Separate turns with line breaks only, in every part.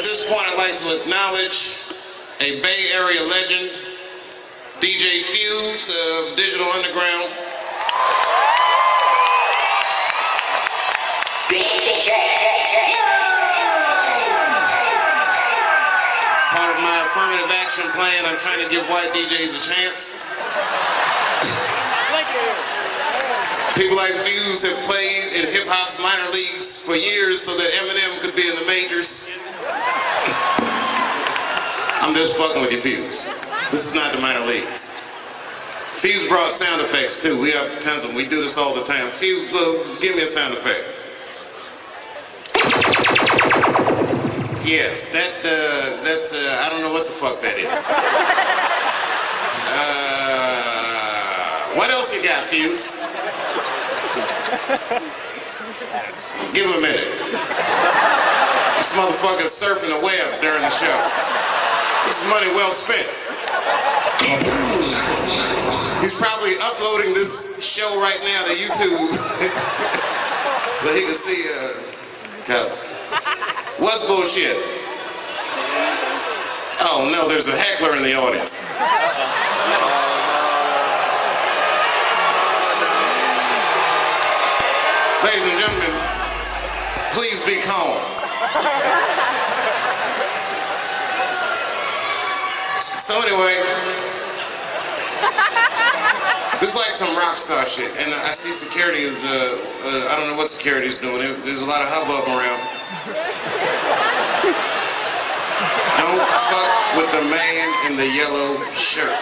this point, I'd like to acknowledge a Bay Area legend, DJ Fuse of Digital Underground. As part of my affirmative action plan, I'm trying to give white DJs a chance. People like Fuse have played in hip-hop's minor leagues for years so that Eminem could be in the majors. I'm just fucking with you, Fuse. This is not the minor leagues. Fuse brought sound effects too. We have tons of them. We do this all the time. Fuse, give me a sound effect. Yes, that's I don't know what the fuck that is. What else you got, Fuse? Give him a minute. This motherfucker's surfing the web during the show. This is money well spent. He's probably uploading this show right now to YouTube so he can see what's bullshit? Oh no, there's a heckler in the audience. Ladies and gentlemen, please be calm. So anyway, this is like some rock star shit, and I see security is, I don't know what security is doing. There's a lot of hubbub around. Don't fuck with the man in the yellow shirt.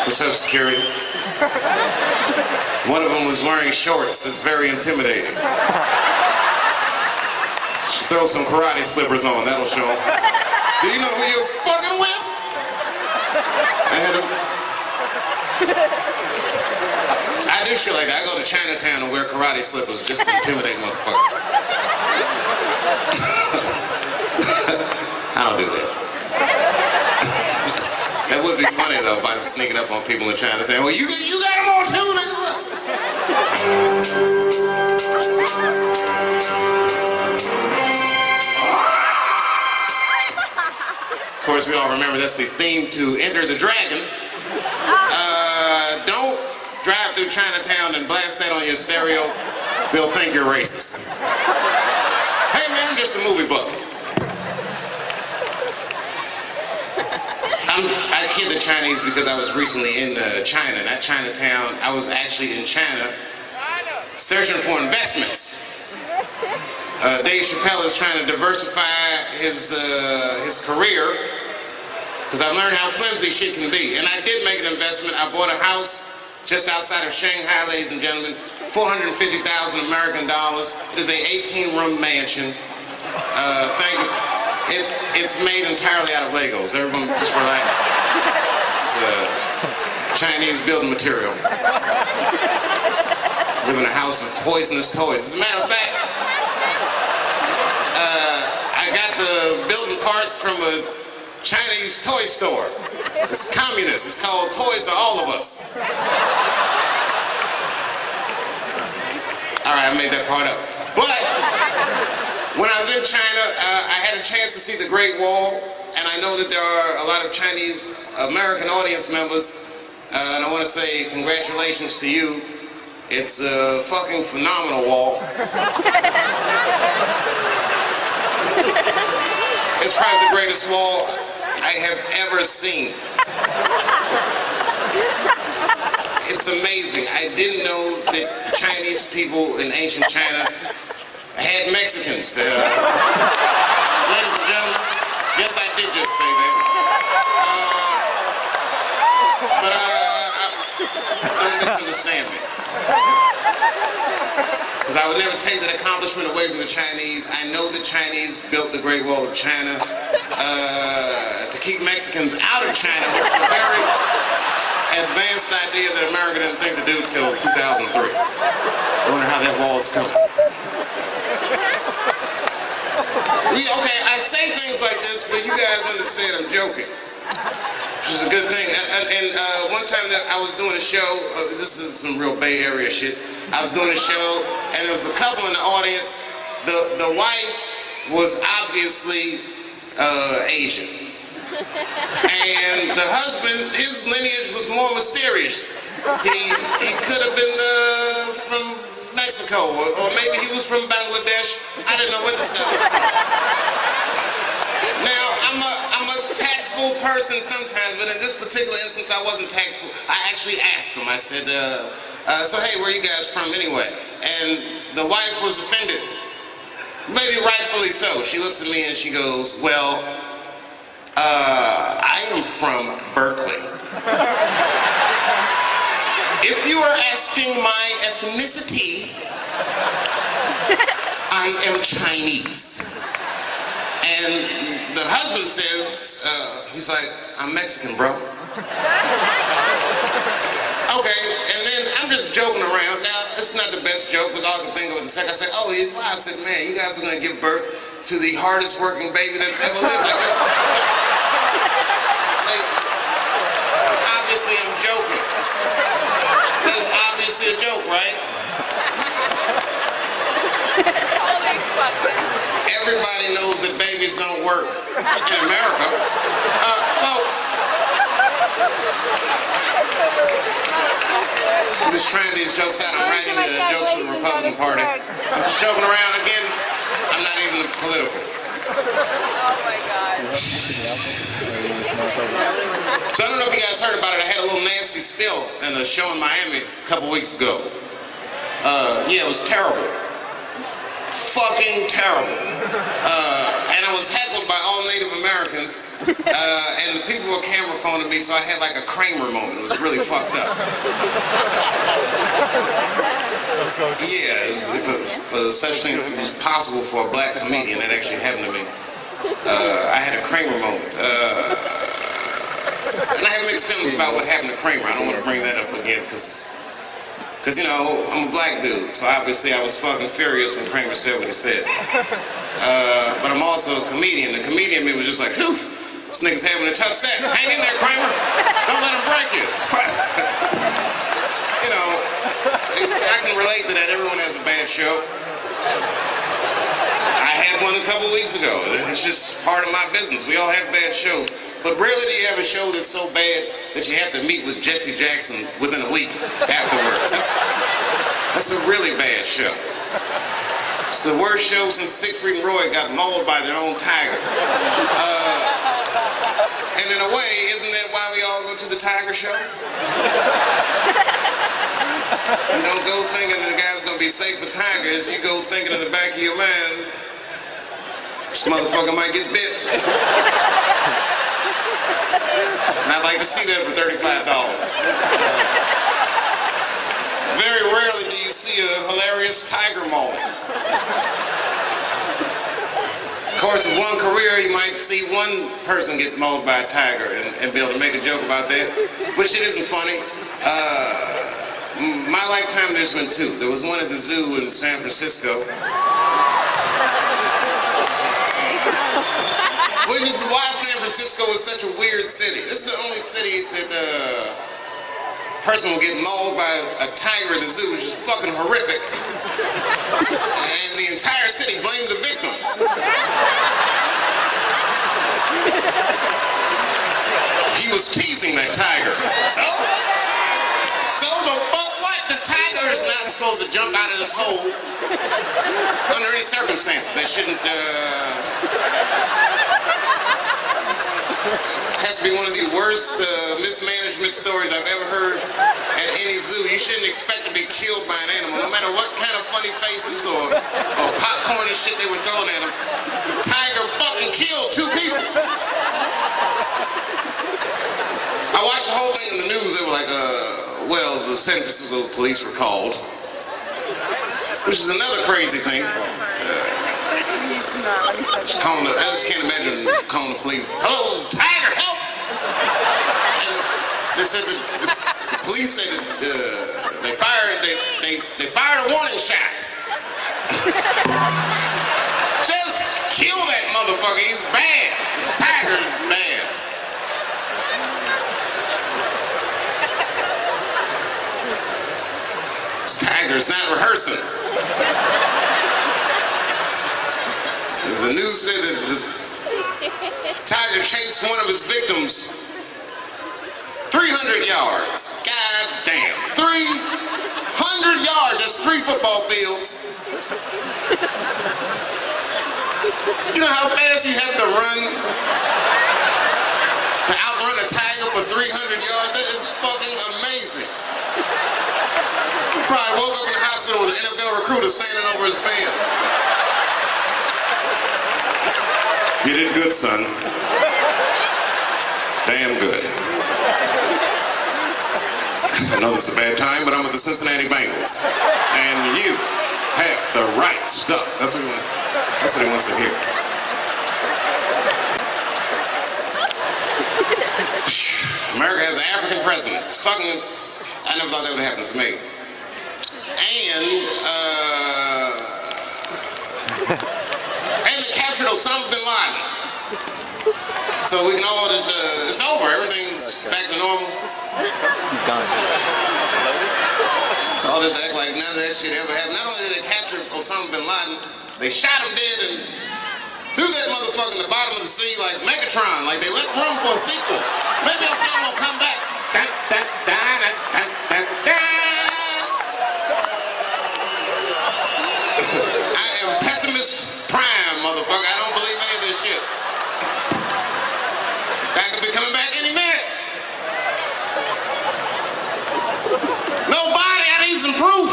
What's up, security? One of them was wearing shorts. That's very intimidating. Should throw some karate slippers on. That'll show him. Do you know who you're fucking with? I do shit like that. I go to Chinatown and wear karate slippers just to intimidate motherfuckers. I don't do that. That would be funny though if I was sneaking up on people in Chinatown. Well, you got them on too, nigga. Of course, we all remember that's the theme to Enter the Dragon. Don't drive through Chinatown and blast that on your stereo. They'll think you're racist. Hey man, I'm just a movie buff. I kid the Chinese because I was recently in China, not Chinatown. I was actually in China searching for investments. Dave Chappelle is trying to diversify his career because I've learned how flimsy shit can be. And I did make an investment. I bought a house just outside of Shanghai, ladies and gentlemen, $450,000 American dollars. It is a 18-room mansion. Thank you. It's made entirely out of Legos. Everyone just relax. It's Chinese building material. Live in a house of poisonous toys. As a matter of fact, I got the building parts from a Chinese toy store. It's communist. It's called Toys Are All of Us. All right, I made that part up. But when I was in China, I had a chance to see the Great Wall, and I know that there are a lot of Chinese American audience members, and I want to say congratulations to you. It's a fucking phenomenal wall. It's probably the greatest wall I have ever seen. It's amazing. I didn't know that Chinese people in ancient China had Mexicans. Ladies and gentlemen, yes, I did just say that. But don't misunderstand me. Because I would never take that accomplishment away from the Chinese. I know the Chinese built the Great Wall of China to keep Mexicans out of China, which is a very advanced idea that America didn't think to do till 2003. I wonder how that wall is coming. Okay, I say things like this, but you guys understand I'm joking. Which is a good thing. And one time that I was doing a show, this is some real Bay Area shit, I was doing a show, and there was a couple in the audience. The wife was obviously Asian. And the husband, his lineage was more mysterious. He could have been from Mexico, or maybe he was from Bangladesh. I didn't know what this guy was from. Now, I'm a tactful person sometimes, but in this particular instance, I wasn't tactful. I actually asked him. I said, so hey, where are you guys from anyway? And the wife was offended. Maybe rightfully so. She looks at me and she goes, well, I am from Berkeley. If you are asking my ethnicity, I am Chinese. And the husband says, he's like, I'm Mexican, bro. Okay, and then I'm just joking around. Now, it's not the best joke, but all I could think of in a second, I said, oh, wow. I said, man, you guys are going to give birth to the hardest working baby that's ever lived. Obviously, I'm joking. That's obviously a joke, right? Everybody knows that babies don't work in America. Folks, I'm just trying these jokes out. I'm writing the jokes for the Republican Party. I'm just joking around again. I'm not even political.
Oh my God.
So I don't know if you guys heard about it. I had a little nasty spill in a show in Miami a couple weeks ago. Yeah, it was terrible. Fucking terrible. And I was heckled by all Native Americans. And the people were camera phoning me, so I had like a Kramer moment. It was really fucked up. Yeah, if such thing was possible for a black comedian, that actually happened to me. I had a Kramer moment. And I have mixed feelings about what happened to Kramer. I don't want to bring that up again, because, you know, I'm a black dude, so obviously I was fucking furious when Kramer said what he said. But I'm also a comedian. The comedian in me was just like, phew, this nigga's having a tough set. Hang in there, Kramer. Don't let him break you. You know, I can relate to that. Everyone has a bad show. I had one a couple weeks ago. It's just part of my business. We all have bad shows. But rarely do you have a show that's so bad that you have to meet with Jesse Jackson within a week afterwards. That's a really bad show. It's the worst show since Siegfried and Roy got mauled by their own tiger. And in a way, isn't that why we all go to the tiger show? You don't go thinking that the guy's going to be safe with tigers. You go thinking in the back of your mind, this motherfucker might get bit. And I'd like to see that for $35. Very rarely do you see a hilarious tiger maul. Of course, with one career, you might see one person get mauled by a tiger and be able to make a joke about that, which it isn't funny. My lifetime, there's been two. There was one at the zoo in San Francisco. Which is why San Francisco is such a weird city. This is the only city that the person will get mauled by a tiger at the zoo, which is fucking horrific. And the entire city blames the victim. He was teasing that tiger. So the fuck what? The tiger is not supposed to jump out of this hole under any circumstances. They shouldn't, has to be one of the worst mismanagement stories I've ever heard at any zoo. You shouldn't expect to be killed by an animal, no matter what kind of funny faces or popcorn and shit they were throwing at him. The tiger fucking killed two people. I watched the whole thing in the news. They were like, well, the San Francisco police were called, which is another crazy thing. I just can't imagine calling the police. Hello, this is Tiger, help! And they said that the police said that they fired a warning shot. Just kill that motherfucker. He's bad. This tiger is bad. This tiger's not to chase one of his victims 300 yards. God damn. 300 yards. That's 3 football fields. You know how fast you have to run to outrun a tiger for 300 yards? That is fucking amazing. He probably woke up in the hospital with an NFL recruiter standing over his bed. You did good, son. Damn good. I know this is a bad time, but I'm with the Cincinnati Bengals. And you have the right stuff. That's what he wants to hear. America has an African president. It's fucking... I never thought that would happen to me. And they captured Osama bin Laden. So we can all just... it's over. Everything's back to normal.
He's gone.
So I'll just act like none of that shit ever happened. Not only did they capture Osama bin Laden, they shot him dead and threw that motherfucker in the bottom of the sea like Megatron, like they left room for a sequel. Maybe Osama will come back. I am pessimist prime, motherfucker. I don't believe any of this shit. That could be coming back any minute. Nobody, I need some proof.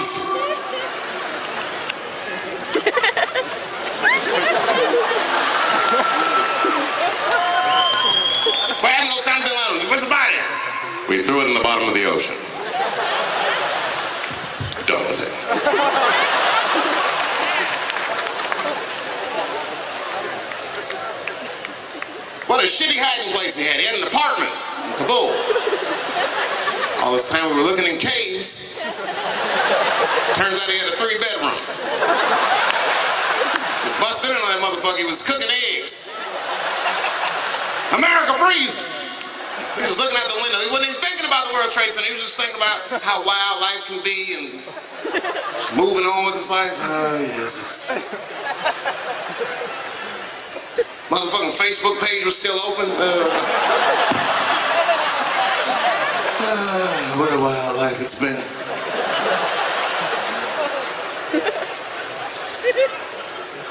Where happened to Osama bin Laden? Where's the body? We threw it in the bottom of the ocean. Done with it. What a shitty hiding place he had. He had an apartment in Kabul. All this time we were looking in caves. Turns out he had a 3-bedroom. We busted in on that motherfucker. He was cooking eggs. America breathes. He was looking out the window. He wasn't even thinking about the World Trade Center. He was just thinking about how wild life can be and moving on with his life. Oh, yes. Motherfucking Facebook page was still open. What a wild life it's been.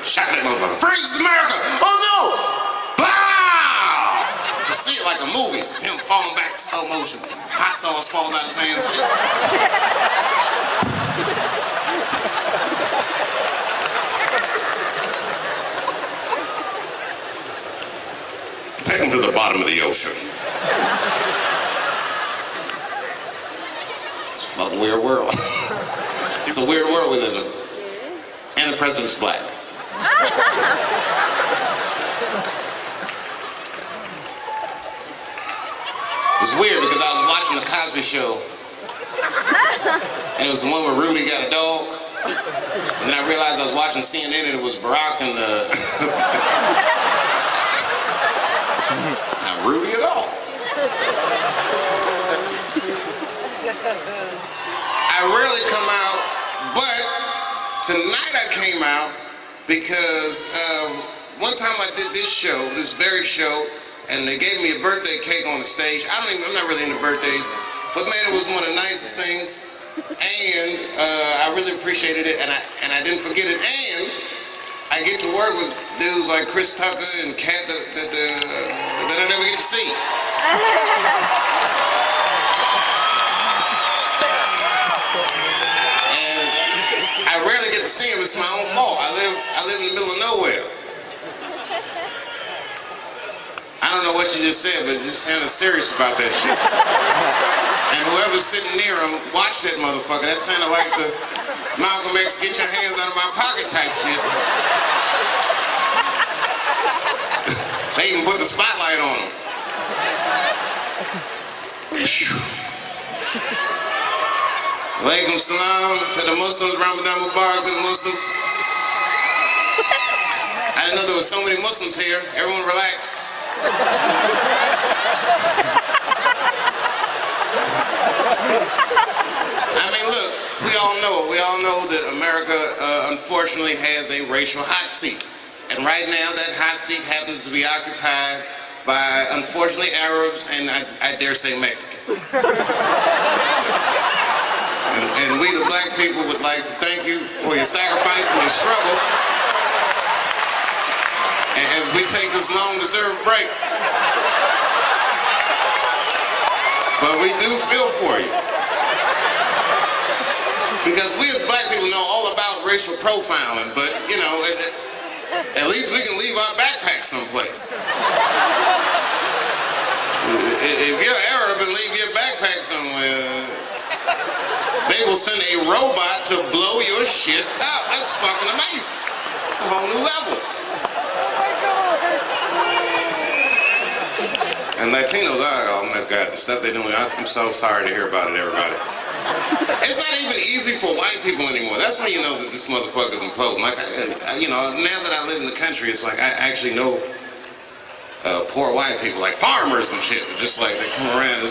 Shot that motherfucker. Freeze America! Oh no! Blah! You see it like a movie. Him falling back in slow motion. Hot sauce falls out of his hands. Take him to the bottom of the ocean. It's a fucking weird world. It's a weird world we live in. And the president's black. It was weird because I was watching the Cosby Show. And it was the one where Rudy got a dog. And then I realized I was watching CNN and it was Barack and the... Not Rudy at all. I rarely come out, but tonight I came out because one time I did this show, this very show, and they gave me a birthday cake on the stage. I'm not really into birthdays, but man, it was one of the nicest things, and I really appreciated it, and I didn't forget it, and I get to work with dudes like Chris Tucker and Kat that I never get to see. And I rarely get to see them. It's my own fault. I live in the middle of nowhere. I don't know what you just said, but you just sounded serious about that shit. And whoever's sitting near him, watch that motherfucker. That sounded like the Malcolm X, get your hands out of my pocket type shit. They even put the spotlight on him. Alaikum salam to the Muslims, Ramadan Mubarak to the Muslims. I didn't know there were so many Muslims here. Everyone relax. I mean, look, we all know that America, unfortunately, has a racial hot seat. And right now, that hot seat happens to be occupied by unfortunately Arabs and I dare say Mexicans. And we the black people would like to thank you for your sacrifice and your struggle. And as we take this long-deserved break, but we do feel for you. Because we as black people know all about racial profiling, but, you know, at least we can leave our backpack someplace. If you're Arab and leave your backpack somewhere, they will send a robot to blow your shit up. That's fucking amazing. It's a whole new level. And Latinos are, oh my God, the stuff they're doing, I'm so sorry to hear about it, everybody. It's not even easy for white people anymore. That's when you know that this motherfucker's imploding. Like, you know, now that I live in the country, it's like I actually know poor white people, like farmers and shit. Just like they come around,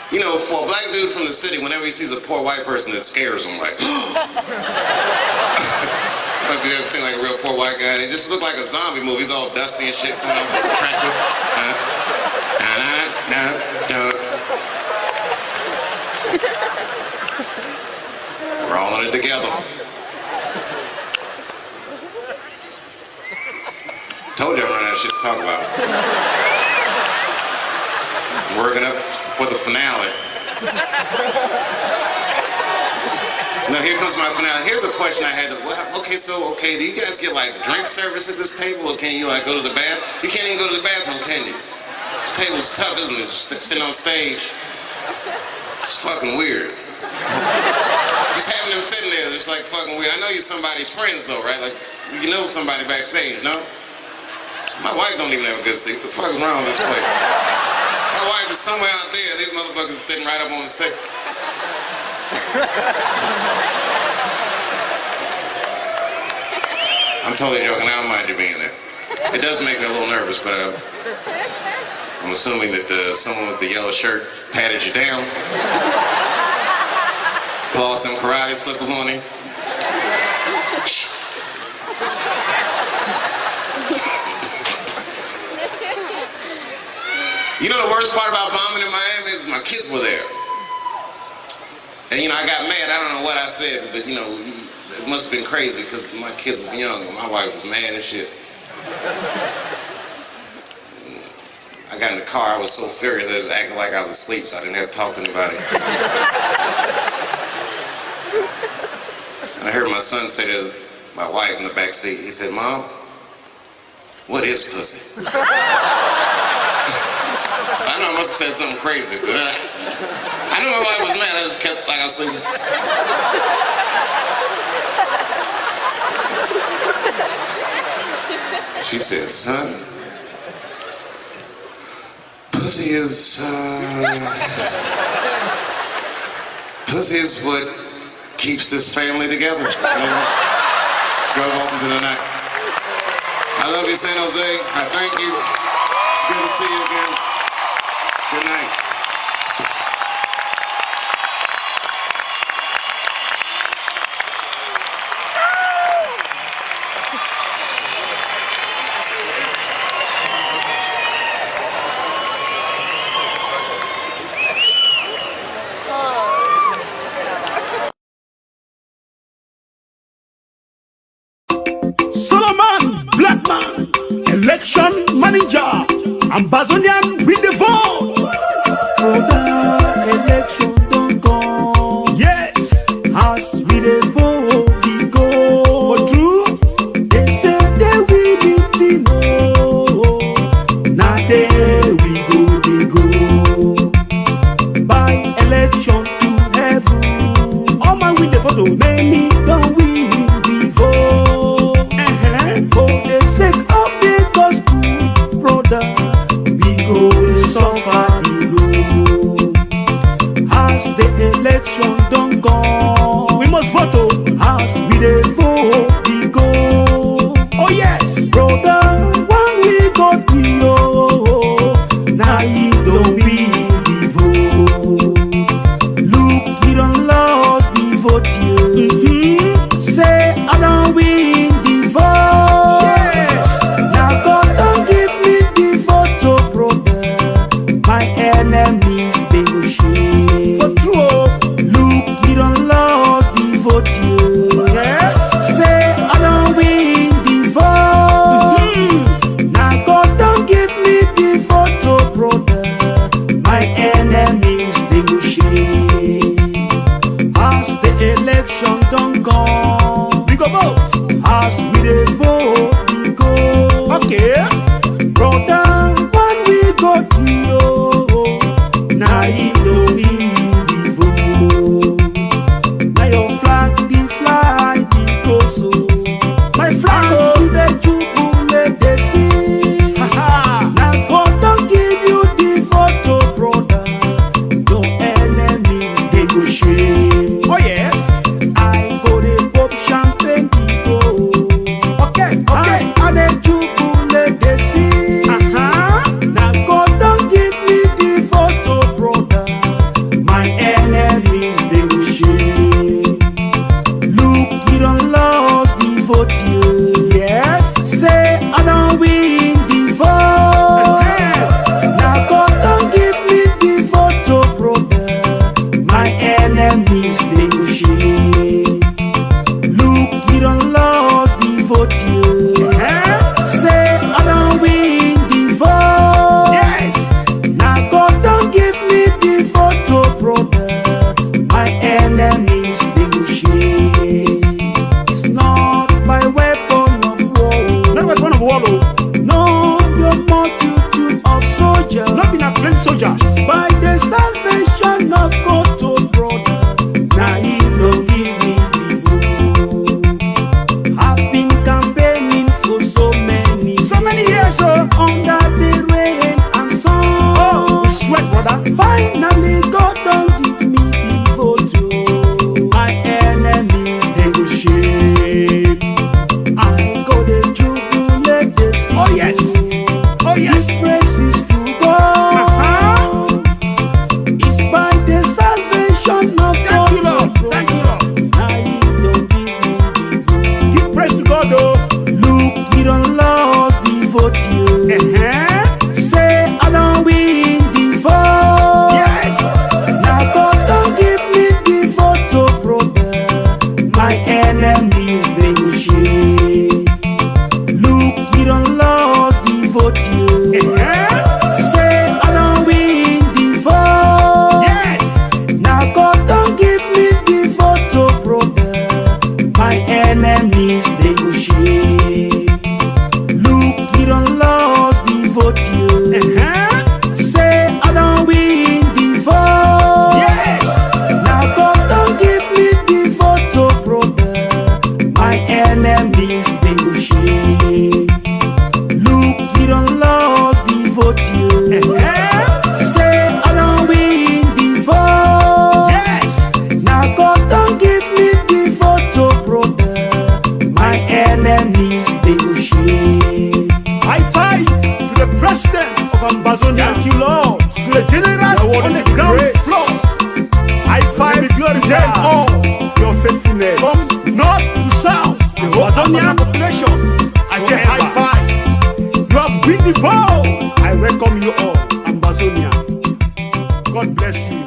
you know, for a black dude from the city, whenever he sees a poor white person, it scares him. Like, have you ever seen like a real poor white guy? They just look like a zombie movie. He's all dusty and shit. Kind of attractive. We're all in it together. Told you I'm running out of shit to talk about. I'm working up for the finale. Now here comes my finale. Here's a question I had to, okay, do you guys get like drink service at this table, or can you like go to the bathroom? You can't even go to the bathroom, can you? This table's tough, isn't it? Just sitting on stage. It's fucking weird. Just having them sitting there, it's like fucking weird. I know you're somebody's friends though, right? Like, you know somebody backstage, no? My wife don't even have a good seat. What the fuck is wrong with this place? My wife is somewhere out there. These motherfuckers are sitting right up on the stage. I'm totally joking. I don't mind you being there. It does make me a little nervous, but I'm assuming that someone with the yellow shirt patted you down, lost some karate slippers on him. You know the worst part about bombing in Miami is my kids were there. And, you know, I got mad. I don't know what I said, but, you know, it must have been crazy because my kids was young and my wife was mad and shit. I got in the car. I was so furious. I was acting like I was asleep, so I didn't have to talk to anybody. And I heard my son say to my wife in the back seat, he said, "Mom, what is pussy?" So I know I must have said something crazy. But I knew my wife was mad. I just kept like I was sleeping. She said, "Son, pussy is what keeps this family together." Drove off into the night. I love you, San Jose. I thank you. It's good to see you again. Good night.
Solomon, black man, election manager, Ambazonian with the vote. For the election don't come. Yes, as we the vote we go. For true, they say they will be no. Now there we go. By election to heaven, all man with the photo, many don't win the vote. For the sake of the gospel, brother, we go Ambazonia. Thank you, Lord. To the generals on the ground floor. I fight them all for your faithfulness. From north to south, the Amazonian population. I say high five. You have been the vote. I welcome you all, Ambazonia. God bless you.